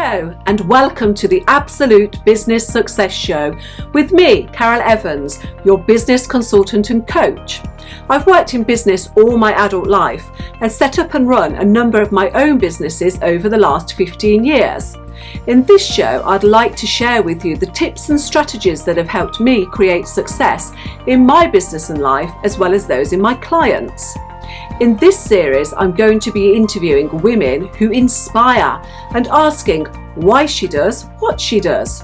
Hello and welcome to the Absolute Business Success Show with me, Carol Evans, your business consultant and coach. I've worked in business all my adult life and set up and run a number of my own businesses over the last 15 years. In this show, I'd like to share with you the tips and strategies that have helped me create success in my business and life, as well as those in my clients. In this series, I'm going to be interviewing women who inspire and asking why she does what she does.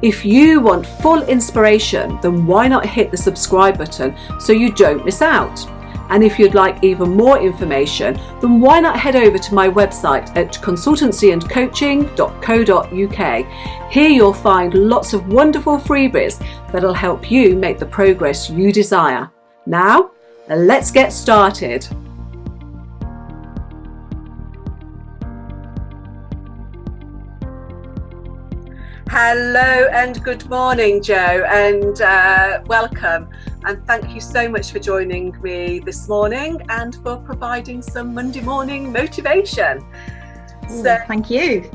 If you want full inspiration, then why not hit the subscribe button so you don't miss out? And if you'd like even more information, then why not head over to my website at consultancyandcoaching.co.uk. Here you'll find lots of wonderful freebies that'll help you make the progress you desire. Now, let's get started. Hello and good morning, Jo, and welcome. And thank you so much for joining me this morning and for providing some Monday morning motivation. Thank you.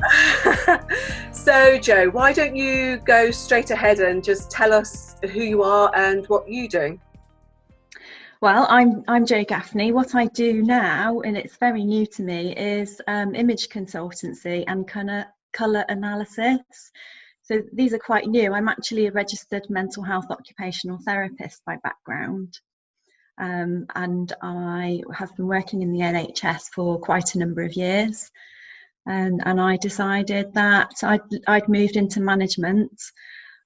So, Jo, why don't you go straight ahead and just tell us who you are and what you do? Well, I'm Jo Gaffney. What I do now, and it's very new to me, is image consultancy and colour analysis. So these are quite new. I'm actually a registered mental health occupational therapist by background. And I have been working in the NHS for quite a number of years. And I decided that I'd moved into management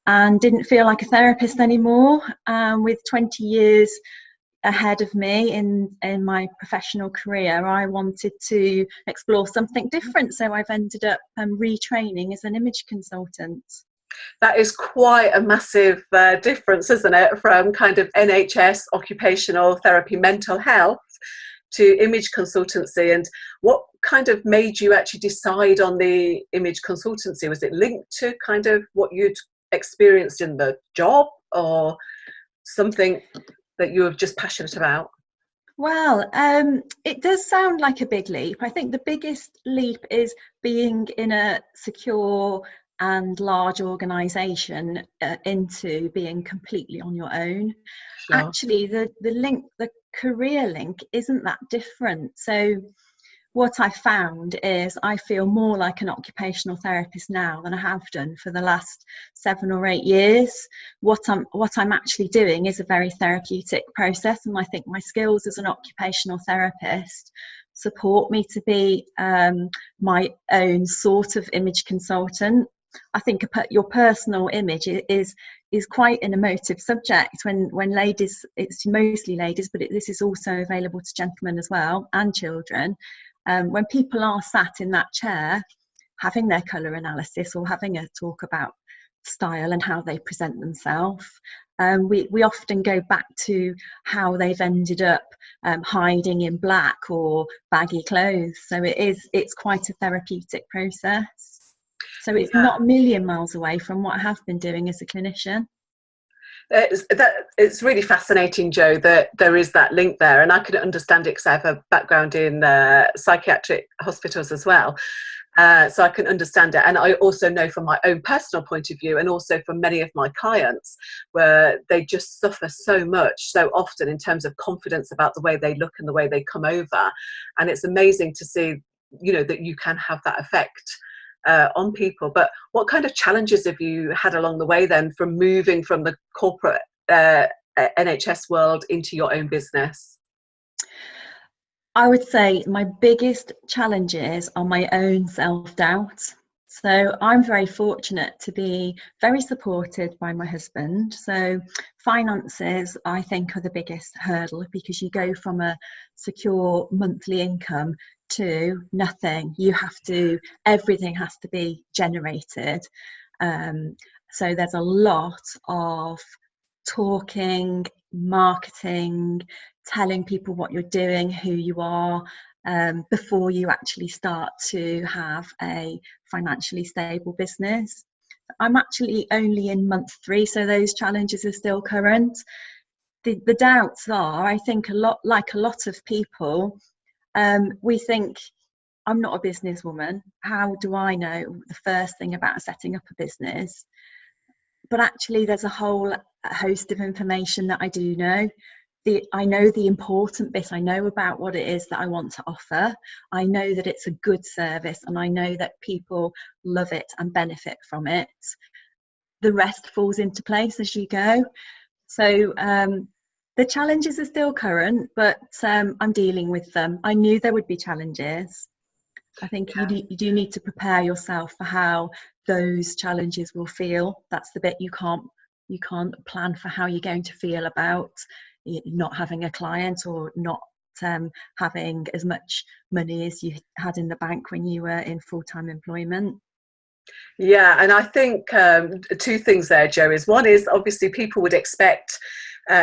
and didn't feel like a therapist anymore. With 20 years ahead of me in my professional career, I wanted to explore something different, so I've ended up retraining as an image consultant. That is quite a massive difference, isn't it, from kind of NHS, occupational therapy, mental health to image consultancy. And what kind of made you actually decide on the image consultancy? Was it linked to kind of what you'd experienced in the job, or something that you were just passionate about? Well, it does sound like a big leap. I think the biggest leap is being in a secure and large organisation into being completely on your own. Sure. Actually, the career link isn't that different. So what I found is I feel more like an occupational therapist now than I have done for the last 7 or 8 years. What I'm actually doing is a very therapeutic process, and I think my skills as an occupational therapist support me to be my own sort of image consultant. I think your personal image is quite an emotive subject when ladies, it's mostly ladies, but this is also available to gentlemen as well, and children. When people are sat in that chair having their colour analysis or having a talk about style and how they present themselves, we often go back to how they've ended up hiding in black or baggy clothes. So it's quite a therapeutic process. So it's not a million miles away from what I have been doing as a clinician. It's really fascinating, Jo, that there is that link there, and I can understand it because I have a background in psychiatric hospitals as well, so I can understand it. And I also know from my own personal point of view, and also from many of my clients, where they just suffer so much, so often, in terms of confidence about the way they look and the way they come over. And it's amazing to see, that you can have that effect on people. But what kind of challenges have you had along the way then, from moving from the corporate NHS world into your own business? I would say my biggest challenges are my own self-doubt. So I'm very fortunate to be very supported by my husband. So finances, I think, are the biggest hurdle, because you go from a secure monthly income to nothing. Everything has to be generated. So there's a lot of talking, marketing, telling people what you're doing, who you are, before you actually start to have a financially stable business. I'm actually only in month 3, so those challenges are still current. The doubts are, I think, a lot of people, we think I'm not a businesswoman. How do I know the first thing about setting up a business? But actually, there's a whole host of information that I do know. I know the important bit. I know about what it is that I want to offer. I know that it's a good service, and I know that people love it and benefit from it. The rest falls into place as you go. So the challenges are still current, but I'm dealing with them. I knew there would be challenges. I think you do need to prepare yourself for how those challenges will feel. That's the bit you can't plan for, how you're going to feel about not having a client, or not having as much money as you had in the bank when you were in full-time employment. Yeah, and I think two things there, Jo, is one is obviously people would expect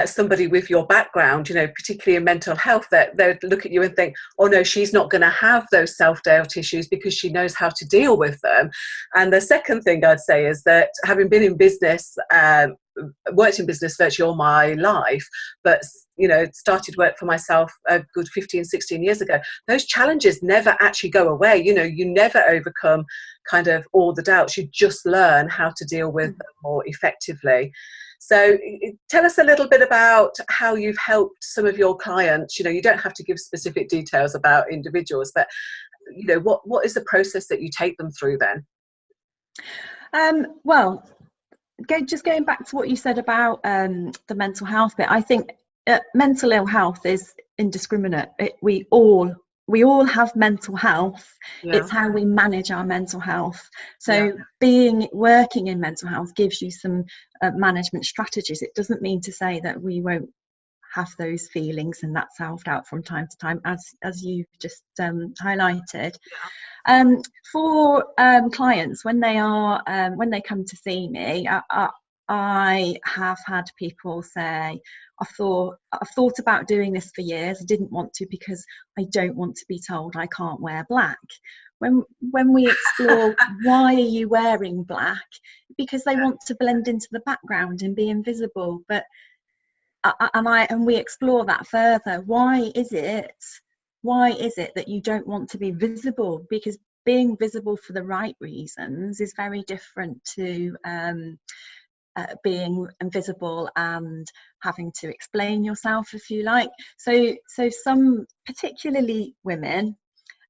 somebody with your background, you know, particularly in mental health, that they'd look at you and think, oh no, she's not going to have those self-doubt issues because she knows how to deal with them. And the second thing I'd say is that, having been in business, worked in business virtually all my life, but you know, started work for myself a good 15, 16 years ago, those challenges never actually go away. You know, you never overcome kind of all the doubts. You just learn how to deal with them more effectively. So tell us a little bit about how you've helped some of your clients. You know, you don't have to give specific details about individuals, but you know, what is the process that you take them through then? Well, just going back to what you said about the mental health bit, I think mental ill health is indiscriminate. We all have mental health. Yeah. It's how we manage our mental health. So working in mental health gives you some management strategies. It doesn't mean to say that we won't have those feelings and that self-doubt from time to time, as you've just highlighted. For clients, when they come to see me, I have had people say, I've thought about doing this for years. I didn't want to because I don't want to be told I can't wear black. When we explore why are you wearing black, because they want to blend into the background and be invisible. But and we explore that further. Why is it that you don't want to be visible? Because being visible for the right reasons is very different to being invisible and having to explain yourself, if you like. So some, particularly women,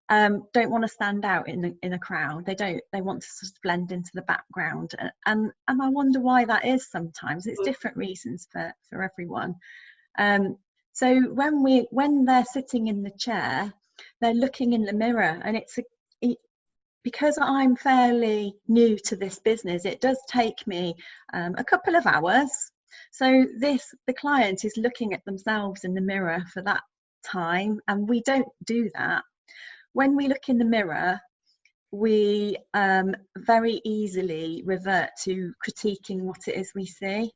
don't want to stand out in a crowd. They want to sort of blend into the background, and I wonder why that is. Sometimes it's different reasons for everyone. So when they're sitting in the chair, they're looking in the mirror, and because I'm fairly new to this business, it does take me a couple of hours. So the client is looking at themselves in the mirror for that time, and we don't do that. When we look in the mirror, we very easily revert to critiquing what it is we see.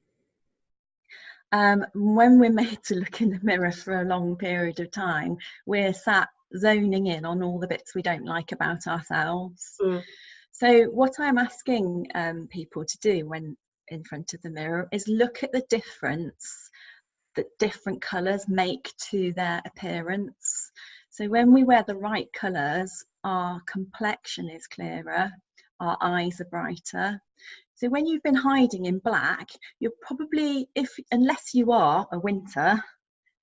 When we're made to look in the mirror for a long period of time, we're sat zoning in on all the bits we don't like about ourselves. So what I'm asking people to do when in front of the mirror is look at the difference that different colours make to their appearance. So when we wear the right colours, our complexion is clearer, our eyes are brighter. So when you've been hiding in black, you're probably, unless you are a winter,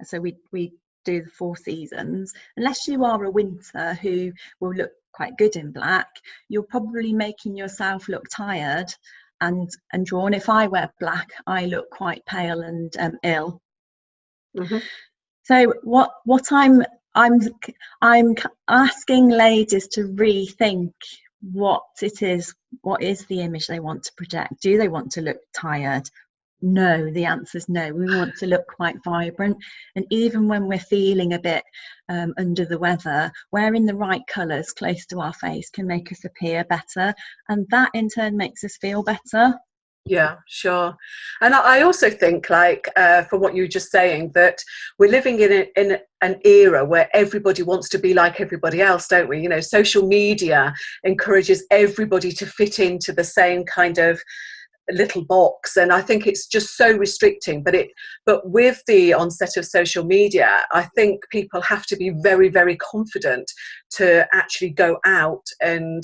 so we do the 4 seasons, unless you are a winter who will look quite good in black, you're probably making yourself look tired and drawn. If I wear black, I look quite pale and ill. So what I'm asking ladies to rethink what is the image they want to project. Do they want to look tired? No, the answer is no. We want to look quite vibrant, and even when we're feeling a bit under the weather, wearing the right colours close to our face can make us appear better, and that in turn makes us feel better. Yeah, sure. And I also think, like, from what you were just saying, that we're living in an era where everybody wants to be like everybody else, don't we? You know, social media encourages everybody to fit into the same kind of little box, and I think it's just so restricting. But with the onset of social media, I think people have to be very, very confident to actually go out and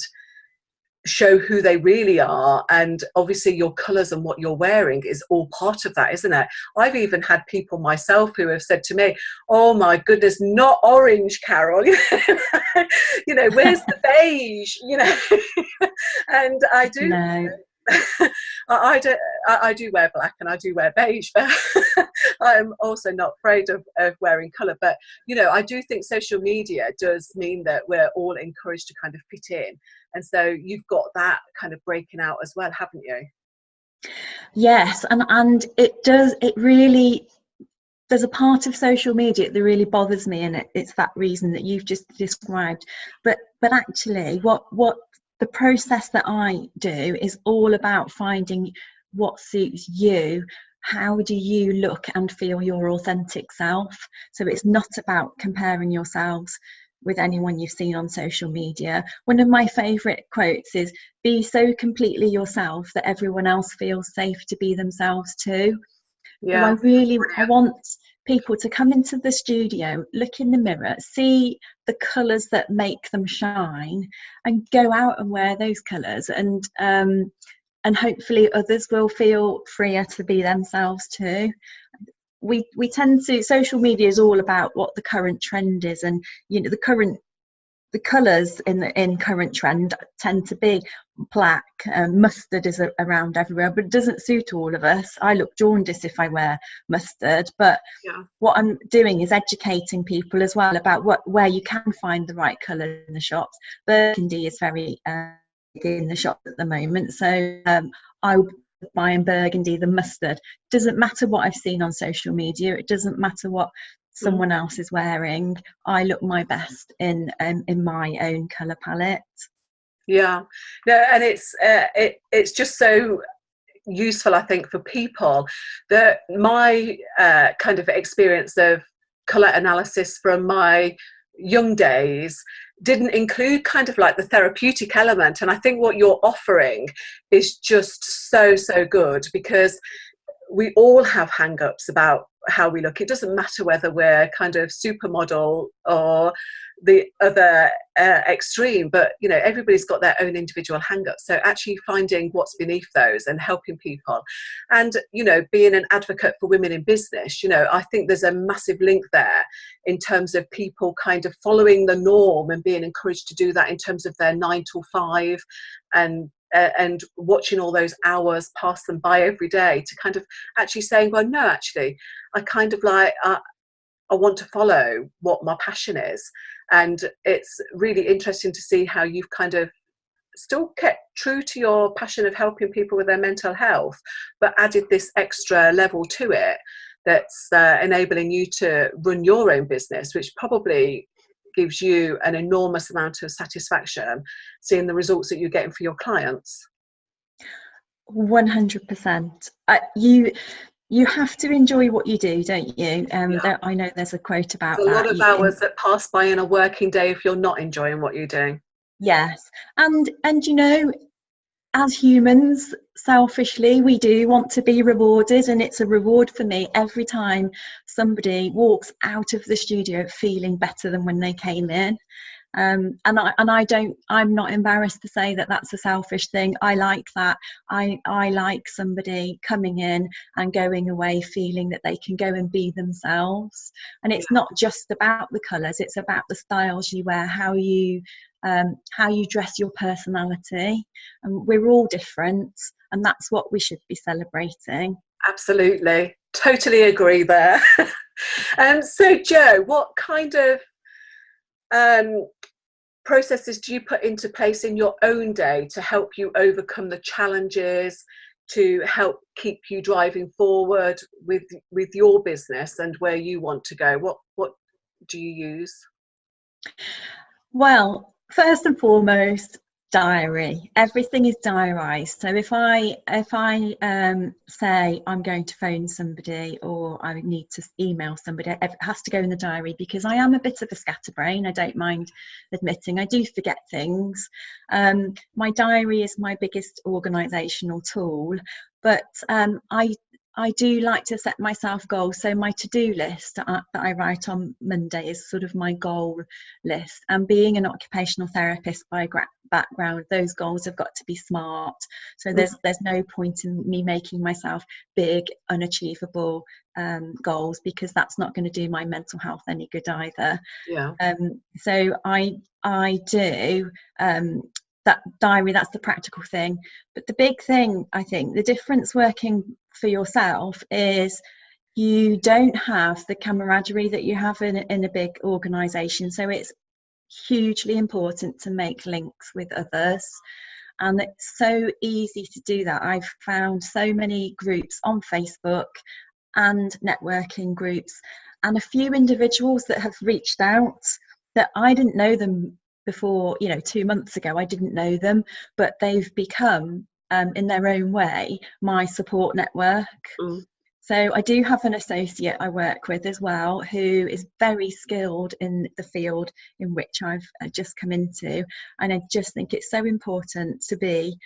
show who they really are. And obviously your colours and what you're wearing is all part of that, isn't it? I've even had people myself who have said to me, oh my goodness, not orange, Carol. You know, where's the beige, you know? And I do No. I do wear black and I do wear beige, but I'm also not afraid of wearing colour. But, you know, I do think social media does mean that we're all encouraged to kind of fit in. And so you've got that kind of breaking out as well, haven't you? Yes, and it really, there's a part of social media that really bothers me, and it's that reason that you've just described. But actually, what the process that I do is all about finding what suits you. How do you look and feel your authentic self? So it's not about comparing yourselves with anyone you've seen on social media. One of my favourite quotes is, be so completely yourself that everyone else feels safe to be themselves too. Yeah. I want people to come into the studio, look in the mirror, see the colours that make them shine, and go out and wear those colours, and hopefully others will feel freer to be themselves too. We tend to, social media is all about what the current trend is, and you know, the colours in current trend tend to be black. Mustard is around everywhere, but it doesn't suit all of us. I look jaundiced if I wear mustard, but Yeah. what I'm doing is educating people as well about where you can find the right colour in the shops. Burgundy is very in the shop at the moment, so I would buy in burgundy, the mustard. Doesn't matter what I've seen on social media, it doesn't matter what someone else is wearing. I look my best in my own colour palette. Yeah, no, and it's just so useful, I think, for people. That my kind of experience of colour analysis from my young days didn't include kind of like the therapeutic element, and I think what you're offering is just so good, because we all have hang-ups about how we look. It doesn't matter whether we're kind of supermodel or the other extreme, but you know, everybody's got their own individual hang-ups. So actually finding what's beneath those and helping people, and you know, being an advocate for women in business, you know, I think there's a massive link there in terms of people kind of following the norm and being encouraged to do that in terms of their 9 to 5, and watching all those hours pass them by every day, to kind of actually saying, well, no, actually I kind of like I want to follow what my passion is. And it's really interesting to see how you've kind of still kept true to your passion of helping people with their mental health, but added this extra level to it that's enabling you to run your own business, which probably gives you an enormous amount of satisfaction seeing the results that you're getting for your clients. 100%. You have to enjoy what you do, don't you? Yeah. I know there's a quote about There's a lot that. of hours that pass by in a working day if you're not enjoying what you're doing. Yes, and you know, as humans, selfishly, we do want to be rewarded, and it's a reward for me every time somebody walks out of the studio feeling better than when they came in. And I'm not embarrassed to say that that's a selfish thing. I like that. I like somebody coming in and going away feeling that they can go and be themselves. And it's not just about the colours, it's about the styles you wear, how you dress, your personality. And we're all different, and that's what we should be celebrating. Absolutely, totally agree there. So Jo, what kind of processes do you put into place in your own day to help you overcome the challenges, to help keep you driving forward with your business and where you want to go? What do you use? Well, first and foremost, diary. Everything is diarised. So if I say I'm going to phone somebody or I need to email somebody, it has to go in the diary, because I am a bit of a scatterbrain. I don't mind admitting I do forget things. My diary is my biggest organisational tool, but I do like to set myself goals. So my to-do list that I write on Monday is sort of my goal list. And being an occupational therapist by background, those goals have got to be smart. So there's no point in me making myself big, unachievable goals, because that's not going to do my mental health any good either. Yeah. So I do that diary. That's the practical thing. But the big thing, I think, the difference working for yourself is you don't have the camaraderie that you have in a big organization. So it's hugely important to make links with others, and it's so easy to do that. I've found so many groups on Facebook and networking groups, and a few individuals that have reached out that I didn't know them before, 2 months ago. I didn't know them, but they've become in their own way my support network. So I do have an associate I work with as well, who is very skilled in the field in which I've just come into, and I just think it's so important to be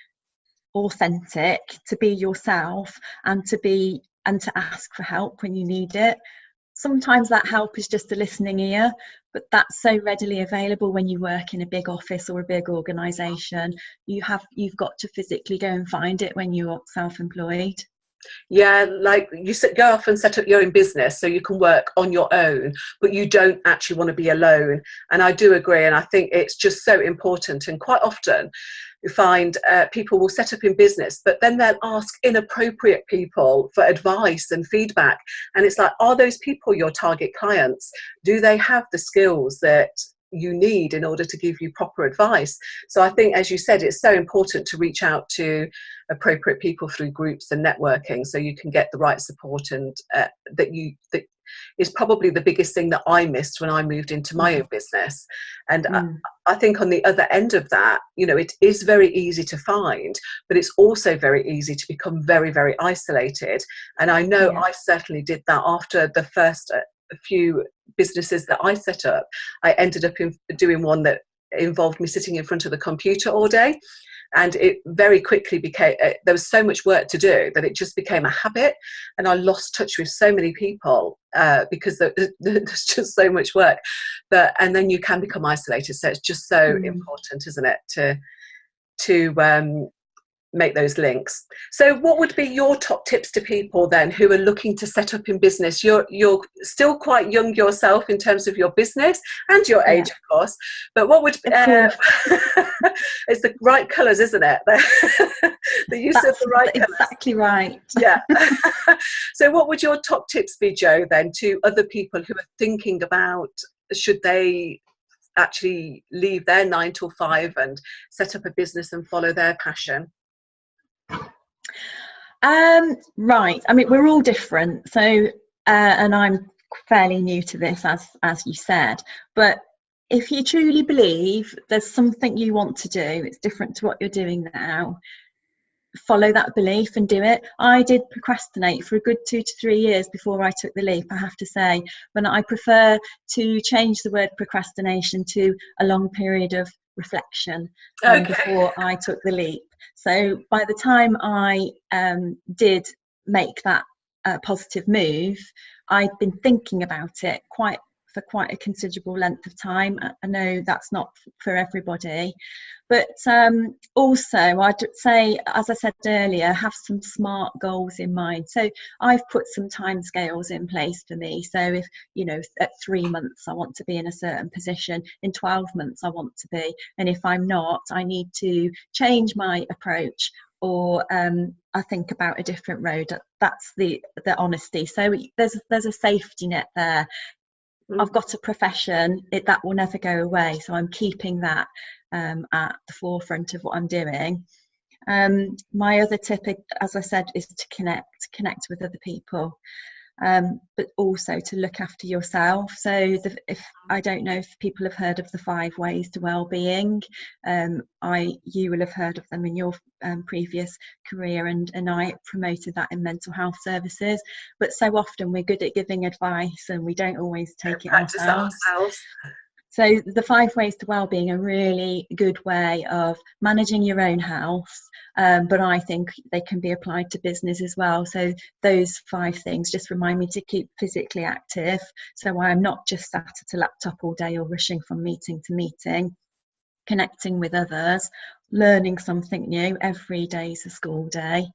authentic, to be yourself, and to ask for help when you need it. Sometimes that help is just a listening ear, but that's so readily available when you work in a big office or a big organisation. You've got to physically go and find it when you're self-employed. Yeah, like you said, go off and set up your own business so you can work on your own, but you don't actually want to be alone. And I do agree, and I think it's just so important. And quite often you find people will set up in business, but then they'll ask inappropriate people for advice and feedback. And it's like, are those people your target clients? Do they have the skills that you need in order to give you proper advice? So I think, as you said, it's so important to reach out to appropriate people through groups and networking so you can get the right support. And that is probably the biggest thing that I missed when I moved into my own business. And I think on the other end of that, it is very easy to find, but it's also very easy to become very, very isolated. And I know I certainly did that after the first few businesses that I set up. I ended up doing one that involved me sitting in front of the computer all day, and it very quickly became there was so much work to do that it just became a habit, and I lost touch with so many people because there's just so much work. And then you can become isolated, so it's just so important, isn't it, to make those links. So what would be your top tips to people then who are looking to set up in business? You're still quite young yourself in terms of your business and your age, of course, but what would it's the right colours, isn't it? The use of the right colours. Exactly right. Yeah. So what would your top tips be, Jo, then, to other people who are thinking about, should they actually leave their 9 to 5 and set up a business and follow their passion? Right. I mean, we're all different. So, and I'm fairly new to this, as you said. But if you truly believe there's something you want to do, it's different to what you're doing now, follow that belief and do it. I did procrastinate for a good 2 to 3 years before I took the leap, I have to say. But I prefer to change the word procrastination to a long period of reflection before I took the leap. So by the time I did make that positive move, I'd been thinking about it for quite a considerable length of time. I know that's not for everybody, but also I'd say, as I said earlier, have some smart goals in mind. So I've put some time scales in place for me. So if, at 3 months I want to be in a certain position, in 12 months I want to be, and if I'm not, I need to change my approach, or I think about a different road. That's the honesty. So there's a safety net there. I've got a profession that will never go away, so I'm keeping that at the forefront of what I'm doing. My other tip, as I said, is to connect with other people, but also to look after yourself. So if I don't know if people have heard of the 5 ways to well-being, you will have heard of them in your previous career, and I promoted that in mental health services. But so often we're good at giving advice and we don't always take it ourselves. So the 5 ways to wellbeing are a really good way of managing your own health, but I think they can be applied to business as well. So those 5 things just remind me to keep physically active, so I'm not just sat at a laptop all day or rushing from meeting to meeting, connecting with others, learning something new. Every day is a school day.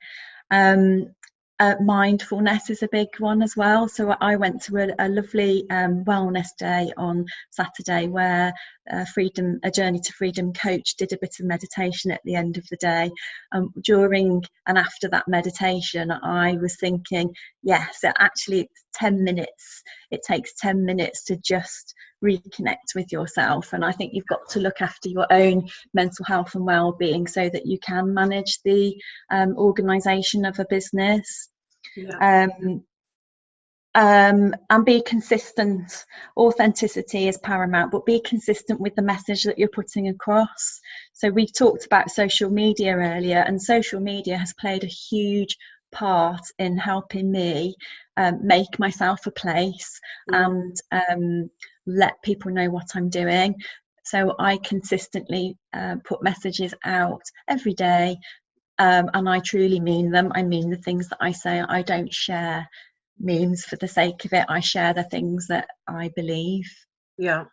Mindfulness is a big one as well. So I went to a lovely wellness day on Saturday where a Journey to Freedom coach did a bit of meditation at the end of the day. During and after that meditation, I was thinking, yes, actually it's 10 minutes. It takes 10 minutes to just reconnect with yourself. And I think you've got to look after your own mental health and well-being so that you can manage the organisation of a business. Yeah. And be consistent. Authenticity is paramount, but be consistent with the message that you're putting across. So we talked about social media earlier, and social media has played a huge part in helping me make myself a place and let people know what I'm doing. So I consistently put messages out every day, and I truly mean them. I mean the things that I say. I don't share memes for the sake of it. I share the things that I believe. Yeah.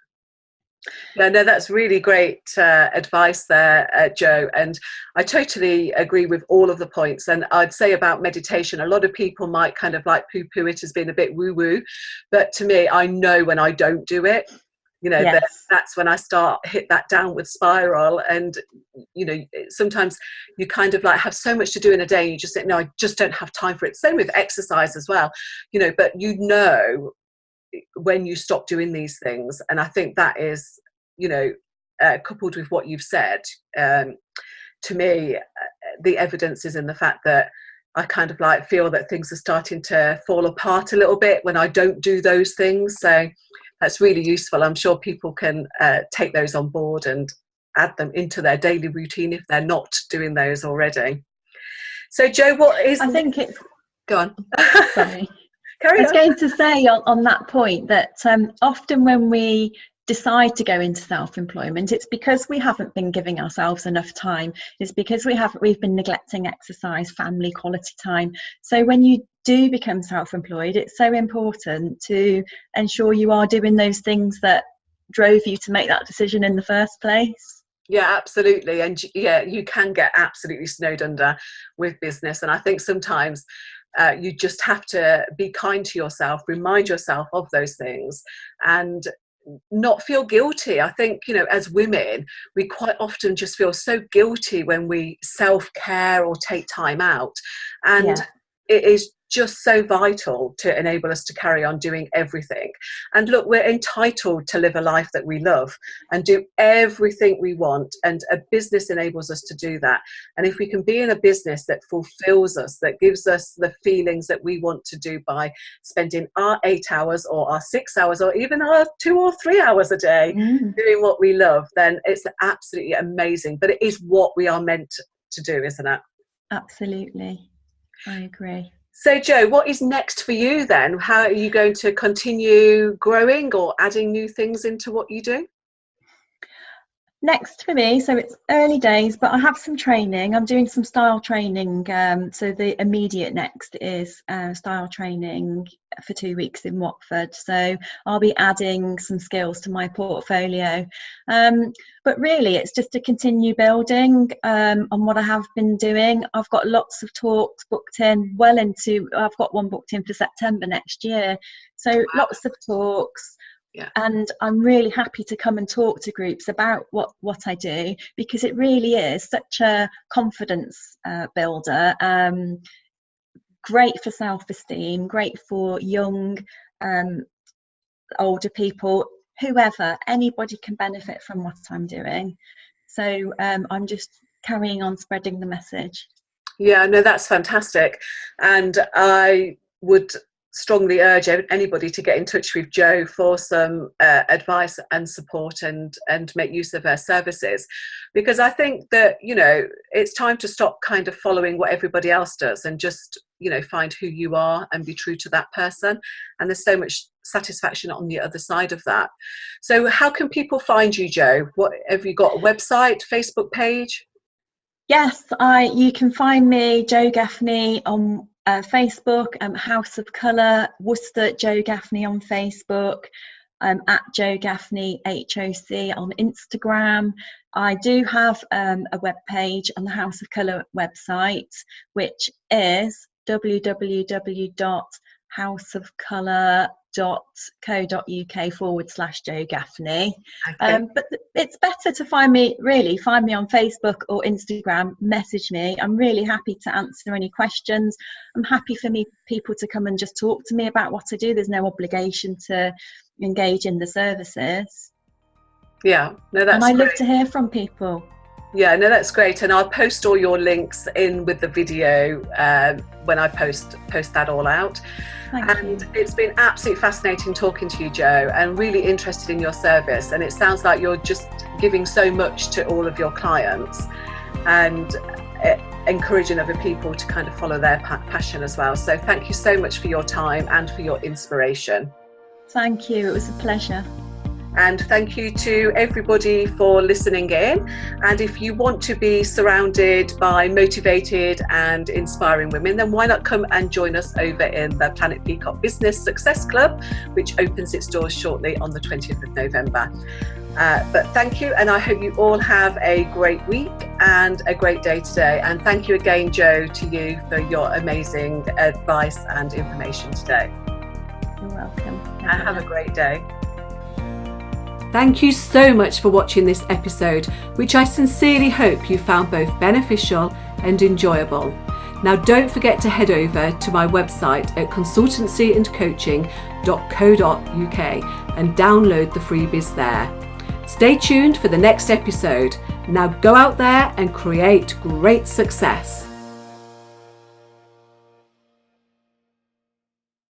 Yeah, no, that's really great advice there, Jo. And I totally agree with all of the points. And I'd say about meditation, a lot of people might kind of like poo-poo it as being a bit woo-woo. But to me, I know when I don't do it, you know, Yes. that's when I hit that downward spiral. And, you know, sometimes you kind of like have so much to do in a day and you just think, no, I just don't have time for it. Same with exercise as well, you know, but you know when you stop doing these things. And I think that is, you know, coupled with what you've said, to me, the evidence is in the fact that I kind of like feel that things are starting to fall apart a little bit when I don't do those things. So that's really useful. I'm sure people can take those on board and add them into their daily routine if they're not doing those already. So Jo, what is... I think it's... Go on. Sorry. Carry on. I was going to say on that point that often when we decide to go into self-employment, it's because we haven't been giving ourselves enough time. It's because we've been neglecting exercise, family, quality time. So when you do become self-employed, it's so important to ensure you are doing those things that drove you to make that decision in the first place. Yeah, absolutely. And yeah, you can get absolutely snowed under with business. And I think sometimes you just have to be kind to yourself, remind yourself of those things and not feel guilty. I think, you know, as women, we quite often just feel so guilty when we self-care or take time out. And it is just so vital to enable us to carry on doing everything. And look, we're entitled to live a life that we love and do everything we want, and a business enables us to do that. And if we can be in a business that fulfills us, that gives us the feelings that we want to do by spending our 8 hours or our 6 hours or even our 2 or 3 hours a day doing what we love, then it's absolutely amazing. But it is what we are meant to do, isn't it? Absolutely. I agree. So Jo, what is next for you then? How are you going to continue growing or adding new things into what you do? Next for me, so it's early days, but I have some training. I'm doing some style training. So the immediate next is style training for 2 weeks in Watford. So I'll be adding some skills to my portfolio. But really, it's just to continue building on what I have been doing. I've got lots of talks booked in I've got one booked in for September next year. So lots of talks. Yeah. And I'm really happy to come and talk to groups about what I do, because it really is such a confidence builder, great for self-esteem, great for young, older people, whoever, anybody can benefit from what I'm doing. So I'm just carrying on spreading the message. Yeah, no, that's fantastic. And I would strongly urge anybody to get in touch with Jo for some advice and support and make use of her services, because I think that, you know, it's time to stop kind of following what everybody else does and just, you know, find who you are and be true to that person. And there's so much satisfaction on the other side of that. So how can people find you, Jo? What have you got? A website, Facebook page? Yes, you can find me, Jo Gaffney, on Facebook, House of Colour, Worcester Jo Gaffney on Facebook, at Jo Gaffney HOC on Instagram. I do have a web page on the House of Colour website, which is www.houseofcolour.co.uk/Jo Gaffney. Okay. But it's better to find me on Facebook or Instagram. Message me. I'm really happy to answer any questions. I'm happy for people to come and just talk to me about what I do. There's no obligation to engage in the services. Yeah, no, that's and I great. love to hear from people. Yeah, no, that's great. And I'll post all your links in with the video when I post that all out. Thank you. It's been absolutely fascinating talking to you, Jo, and really interested in your service. And it sounds like you're just giving so much to all of your clients and encouraging other people to kind of follow their passion as well. So thank you so much for your time and for your inspiration. Thank you. It was a pleasure. And thank you to everybody for listening in. And if you want to be surrounded by motivated and inspiring women, then why not come and join us over in the Planet Peacock Business Success Club, which opens its doors shortly on the 20th of November. But thank you, and I hope you all have a great week and a great day today. And thank you again, Jo, to you for your amazing advice and information today. You're welcome. Have a great day. Thank you so much for watching this episode, which I sincerely hope you found both beneficial and enjoyable. Now don't forget to head over to my website at consultancyandcoaching.co.uk and download the freebies there. Stay tuned for the next episode. Now go out there and create great success.